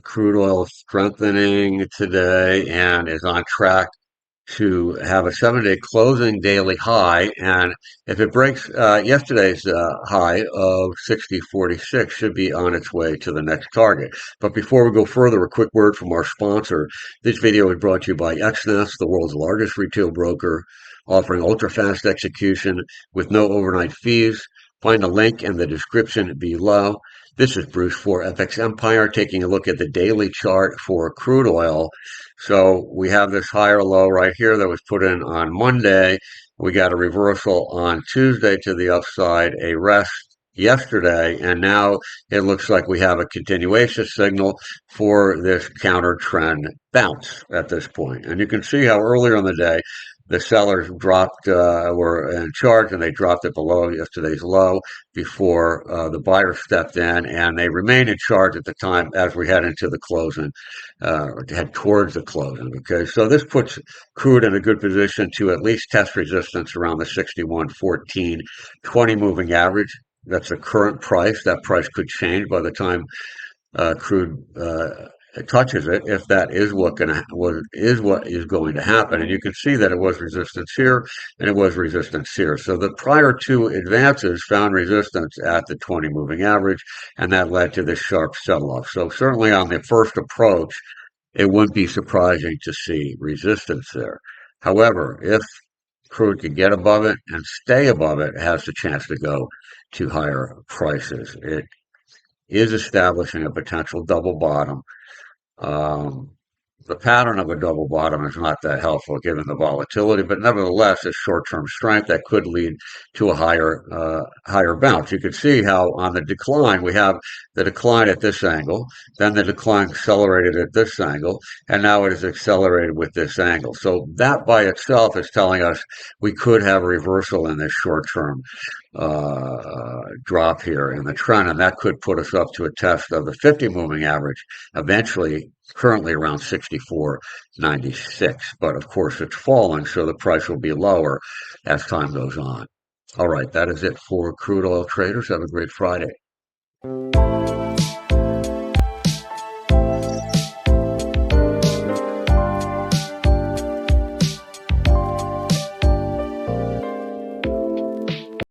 Crude oil strengthening today and is on track to have a 7-day closing daily high. And if it breaks yesterday's high of 60.46, should be on its way to the next target. But before we go further, a quick word from our sponsor. This video is brought to you by XNest, the world's largest retail broker, offering ultra-fast execution with no overnight fees. Find a link in the description below. This is Bruce for FXEmpire, taking a look at the daily chart for crude oil. So we have this higher low right here that was put in on Monday. We got a reversal on Tuesday to the upside, a rest yesterday, and now it looks like we have a continuation signal for this counter trend bounce at this point. And you can see how earlier in the day the sellers were in charge, and they dropped it below yesterday's low before the buyers stepped in, and they remained in charge at the time as we head into the closing, head towards the closing. Okay, so this puts crude in a good position to at least test resistance around the 61.14 20 moving average. That's the current price. That price could change by the time crude touches it, if that is what is going to happen. And you can see that it was resistance here and it was resistance here. So the prior two advances found resistance at the 20 moving average, and that led to this sharp sell-off. So certainly on the first approach, it wouldn't be surprising to see resistance there. However, if crude can get above it and stay above it, it has the chance to go to higher prices. It is establishing a potential double bottom. um, the pattern of a double bottom is not that helpful given the volatility, but nevertheless, it's short-term strength that could lead to a higher bounce. You can see how on the decline we have the decline at this angle, then the decline accelerated at this angle, and now it is accelerated with this angle. So that by itself is telling us we could have a reversal in this short-term drop here in the trend, and that could put us up to a test of the 50 moving average eventually, currently around 64.96. But of course, it's falling, so the price will be lower as time goes on. All right, that is it for crude oil traders. Have a great Friday.